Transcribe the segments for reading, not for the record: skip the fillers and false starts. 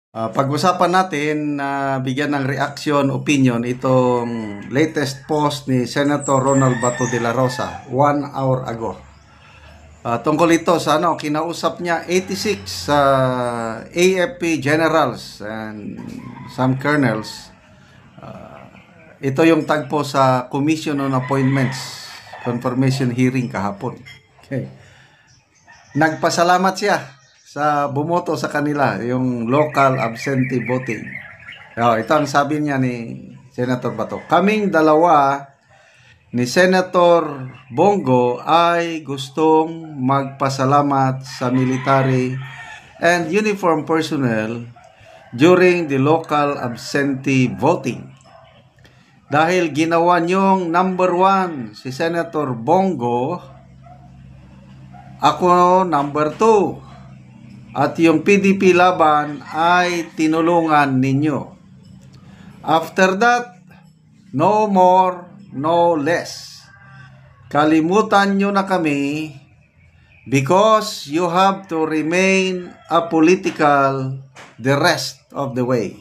Pag-usapan natin na bigyan ng reaction, opinion itong latest post ni Senator Ronald Bato de la Rosa 1 hour ago. Tungkol ito sa kinausap niya 86 AFP generals and some colonels. Ito yung tagpo sa Commission on Appointments confirmation hearing kahapon. Okay. Nagpasalamat siya sa bumoto sa kanila, yung local absentee voting. Ito ang sabi niya ni Senator Bato. Kaming dalawa ni Senator Bongo ay gustong magpasalamat sa military and uniform personnel during the local absentee voting. Dahil ginawa niyong number 1 si Senator Bongo, ako number 2. At yung PDP laban ay tinulungan ninyo. After that, no more, no less. Kalimutan nyo na kami because you have to remain apolitical the rest of the way.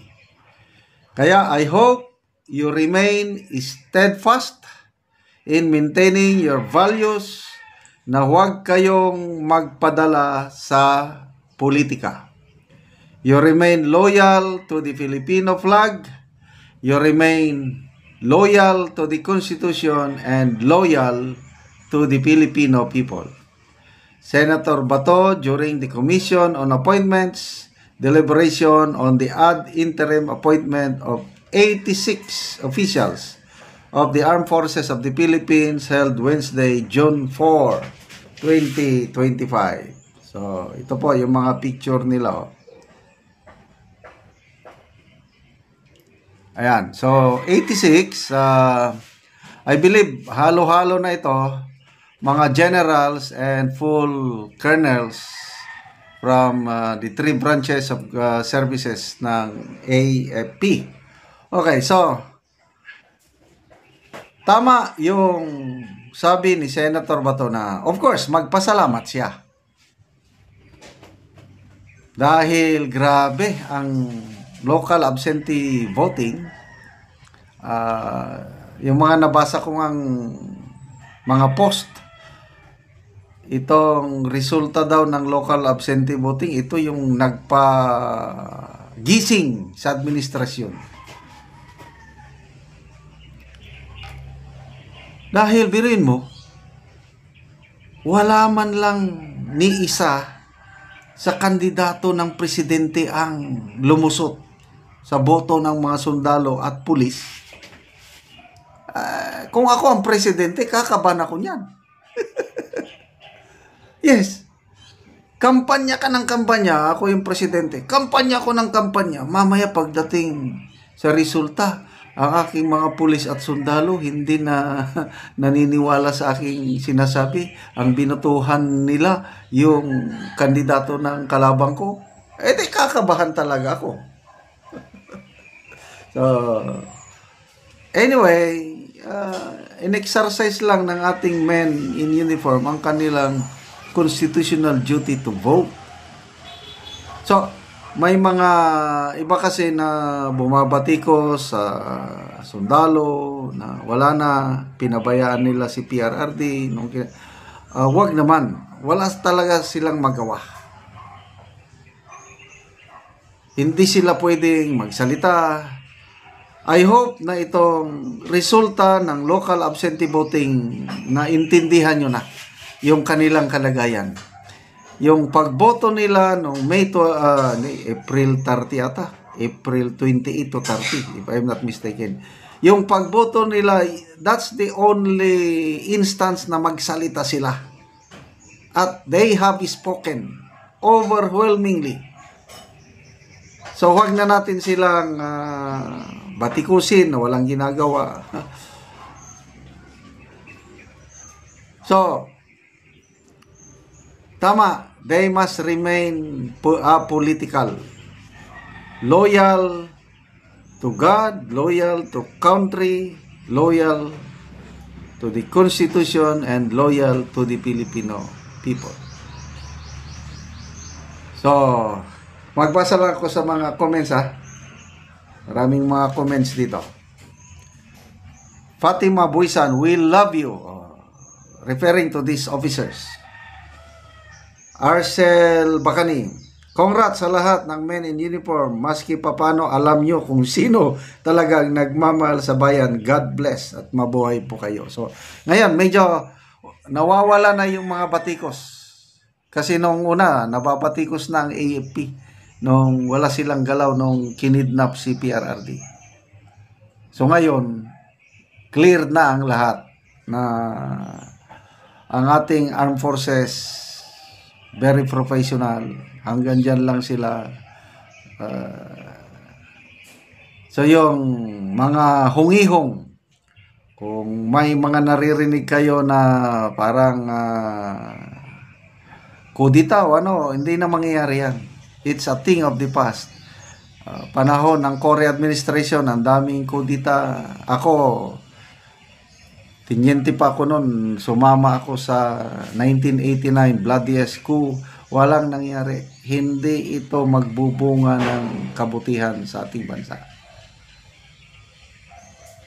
Kaya I hope you remain steadfast in maintaining your values na huwag kayong magpadala sa politika. You remain loyal to the Filipino flag. You remain loyal to the Constitution and loyal to the Filipino people. Senator Bato, during the Commission on Appointments, deliberation on the ad interim appointment of 86 officials of the Armed Forces of the Philippines held Wednesday, June 4, 2025. So, ito po yung mga picture nila. Ayan. So, 86, I believe, halo-halo na ito, mga generals and full colonels from the 3 branches of services ng AFP. Okay, so, tama yung sabi ni Senator Bato na, of course, magpasalamat siya. Dahil grabe ang local absentee voting. Yung mga nabasa ko ang mga post, itong resulta daw ng local absentee voting, ito yung nagpagising sa administrasyon. Dahil biruin mo, wala man lang ni isa sa kandidato ng presidente ang lumusot sa boto ng mga sundalo at pulis. Kung ako ang presidente, kakabahan ako niyan. Yes. Kampanya ka ng kampanya, ako yung presidente. Kampanya ko ng kampanya. Mamaya pagdating sa resulta, ang aking mga pulis at sundalo hindi na naniniwala sa aking sinasabi. Ang binutuhan nila yung kandidato ng kalabang ko. Di kakabahan talaga ako. So, anyway, in-exercise lang ng ating men in uniform ang kanilang constitutional duty to vote. So, may mga iba kasi na bumabatikos sa sundalo na wala na, pinabayaan nila si PRRD. Wag naman, wala talaga silang magawa. Hindi sila pwedeng magsalita. I hope na itong resulta ng local absentee voting na intindihan nyo na yung kanilang kalagayan. Yung pagboto nila noong April 30 ata, April 28 to 30 if I'm not mistaken. Yung pagboto nila, that's the only instance na magsalita sila. At they have spoken overwhelmingly. So wag na natin silang batikusin na walang ginagawa. So, tama, they must remain apolitical. Loyal to God, loyal to country, loyal to the Constitution, and loyal to the Filipino people. So, Magbasa lang ako sa mga comments, ha. Maraming mga comments dito. Fatima Buisan, we love you. Referring to these officers. Arcel Bacani, congrats sa lahat ng men in uniform. Maski papano alam nyo kung sino talagang nagmamahal sa bayan. God bless at mabuhay po kayo. So, ngayon, medyo nawawala na yung mga batikos. Kasi nung una, nababatikos na ang AFP. Nung wala silang galaw nung kinidnap si PRRD. So, ngayon, clear na ang lahat na ang ating armed forces very professional, hanggang dyan lang sila. So yung mga hungihong, kung may mga naririnig kayo na parang kudita o ano, hindi na mangyayari yan. It's a thing of the past. Panahon ng Cory administration, ang daming kudita. Ako, tinyente pa ako noon, sumama ako sa 1989 bloodiest coup, walang nangyari. Hindi ito magbubunga ng kabutihan sa ating bansa.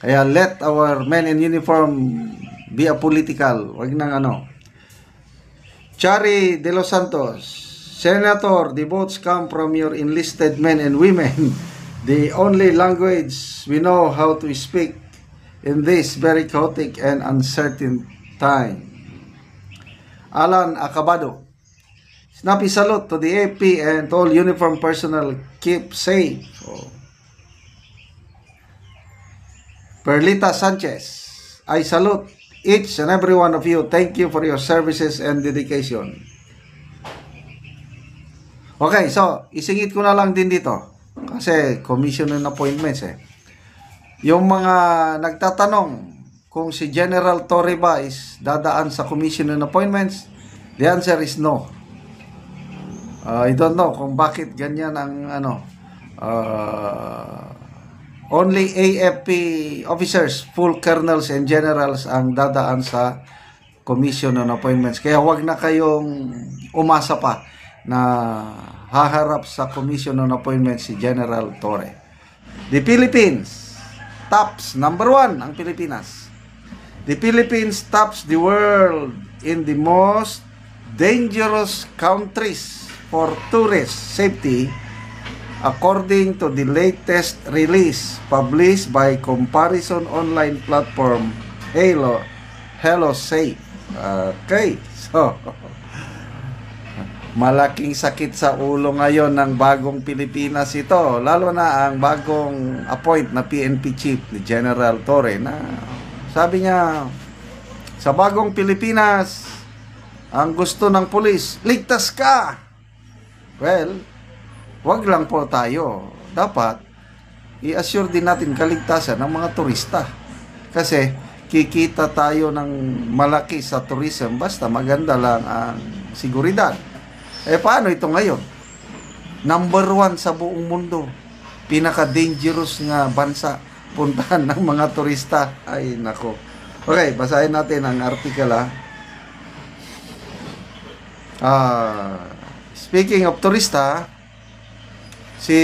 Kaya let our men in uniform be apolitical. Wag nang ano. Chari de los Santos, Senator, the votes come from your enlisted men and women. The only language we know how to speak in this very chaotic and uncertain time. Alan Acabado, snappy salute to the AP and all uniform personnel. Keep safe. Perlita Sanchez, I salute each and every one of you. Thank you for your services and dedication. Okay, so isingit ko na lang din dito kasi commission and appointments Yung mga nagtatanong kung si General Torre ba is dadaan sa commission and appointments, the answer is no. I don't know kung bakit ganyan ang ano. Only AFP officers, full colonels and generals ang dadaan sa commission and appointments. Kaya wag na kayong umasa pa na haharap sa commission and appointments si General Torre. The Philippines tops, number 1 ang Pilipinas. The Philippines tops the world in the most dangerous countries for tourist safety according to the latest release published by comparison online platform Hello Safe. Okay, so malaking sakit sa ulo ngayon ng bagong Pilipinas ito, lalo na ang bagong appoint na PNP chief ni General Torre na sabi niya sa bagong Pilipinas ang gusto ng pulis, ligtas ka. Well, wag lang po tayo, dapat i-assure din natin kaligtasan ng mga turista kasi kikita tayo ng malaki sa tourism basta maganda lang ang seguridad. Paano ito ngayon? Number 1 sa buong mundo. Pinaka-dangerous nga bansa. Puntahan ng mga turista. Ay, nako. Okay, basahin natin ang article, speaking of turista, si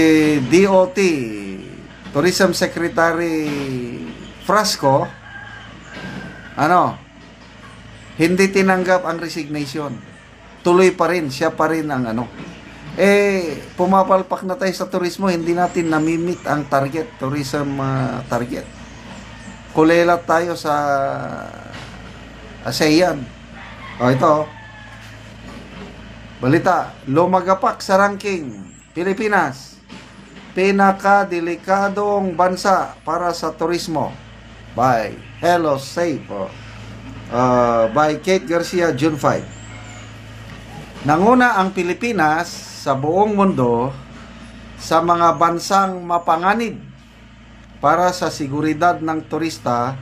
DOT, Tourism Secretary Frasco, hindi tinanggap ang resignation. Tuloy pa rin, siya pa rin ang pumapalpak na tayo sa turismo, hindi natin namimit ang target, tourism target. Kulelat tayo sa ASEAN. Ito, balita, lumagapak sa ranking, Pilipinas, pinakadelikadong bansa para sa turismo by Hello Safe, by Kate Garcia, June 5. Nanguna ang Pilipinas sa buong mundo sa mga bansang mapanganib para sa seguridad ng turista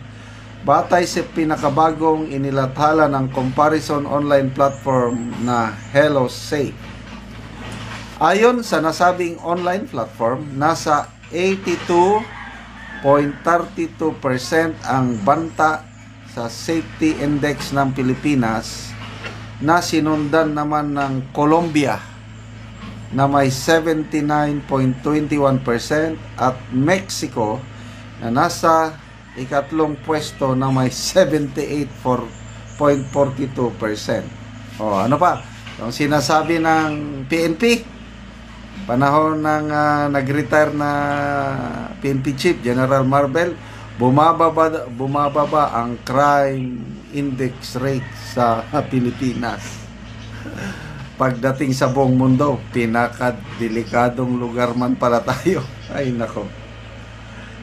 batay sa pinakabagong inilathala ng comparison online platform na Hello Safe. Ayon sa nasabing online platform, nasa 82.32% ang banta sa safety index ng Pilipinas na sinundan naman ng Colombia na may 79.21% at Mexico na nasa ikatlong pwesto na may 78.42%. O ano pa? Yung sinasabi ng PNP, panahon ng nag-retire na PNP Chief General Marbel, bumababa ang crime index rate sa Pilipinas. Pagdating sa buong mundo, pinakadelikadong lugar man pala tayo. Ay nako.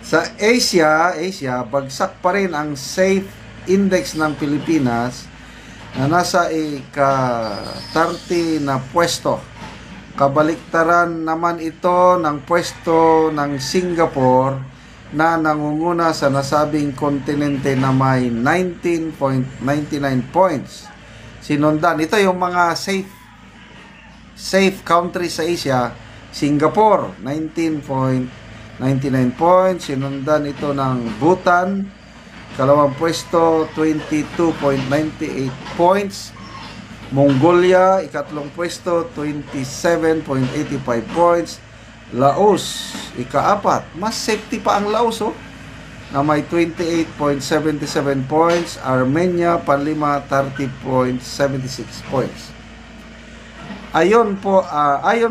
Sa Asia, bagsak pa rin ang safe index ng Pilipinas na nasa ika-30 na pwesto. Kabaliktaran naman ito ng pwesto ng Singapore na nangunguna sa nasabing kontinente na may 19.99 points. Sinundan, ito yung mga safe country sa Asia. Singapore, 19.99 points. Sinundan ito ng Bhutan, kalawang pwesto, 22.98 points. Mongolia, ikatlong pwesto, 27.85 points. Laos, ikaapat. Mas safety pa ang Laos, na may 28.77 points. Armenia, panlima, 30.76 points. Ayon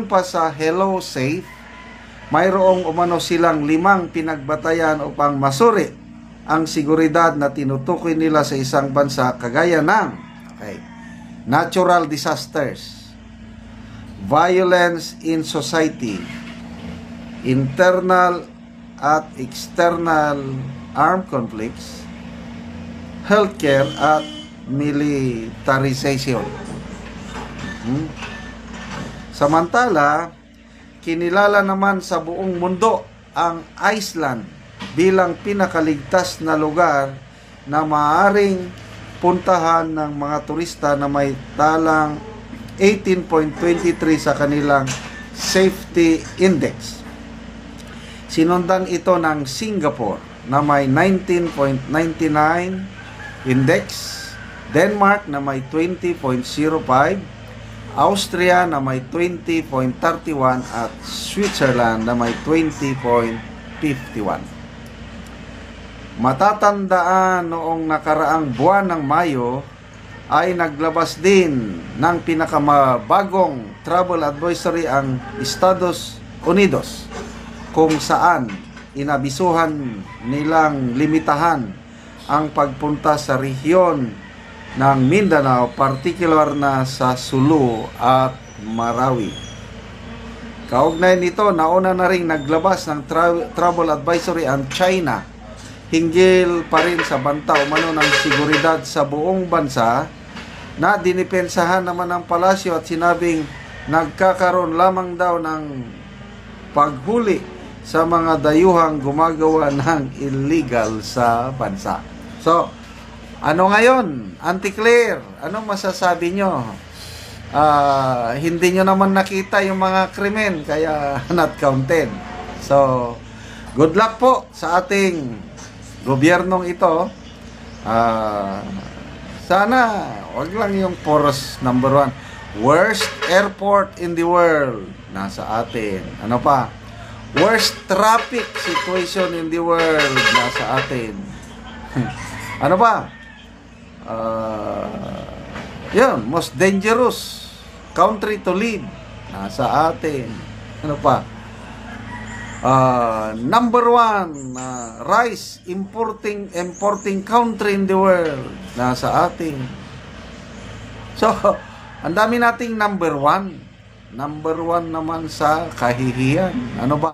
pa sa Hello Safe, mayroong umano silang 5 pinagbatayan upang masuri ang seguridad na tinutukoy nila sa isang bansa, kagaya ng natural disasters, violence in society, internal at external armed conflicts, healthcare at militarization. Samantala, kinilala naman sa buong mundo ang Iceland bilang pinakaligtas na lugar na maaaring puntahan ng mga turista na may talang 18.23 sa kanilang safety index. Sinundan ito ng Singapore na may 19.99 index, Denmark na may 20.05, Austria na may 20.31 at Switzerland na may 20.51. Matatandaan noong nakaraang buwan ng Mayo ay naglabas din ng pinakamabagong travel advisory ang Estados Unidos, kung saan inabisuhan nilang limitahan ang pagpunta sa rehiyon ng Mindanao, particular na sa Sulu at Marawi. Kaugnay nito, nauna na rin naglabas ng travel advisory ang China, hinggil pa rin sa banta umano ng seguridad sa buong bansa, na dinipensahan naman ng palasyo at sinabing nagkakaroon lamang daw ng paghuli sa mga dayuhang gumagawa ng illegal sa bansa. So, ano ngayon? Auntie Claire, anong masasabi nyo? Hindi nyo naman nakita yung mga krimen, kaya not counted. So, good luck po sa ating gobyernong ito. Sana wag lang yung poros number 1. Worst airport in the world, nasa atin. Ano pa? Worst traffic situation in the world, nasa atin. Ano pa? Yun, most dangerous country to live, nasa atin. Ano pa? Number 1 rice importing country in the world, nasa atin. So, ang dami nating number 1 naman sa kahihiyan. Ano ba?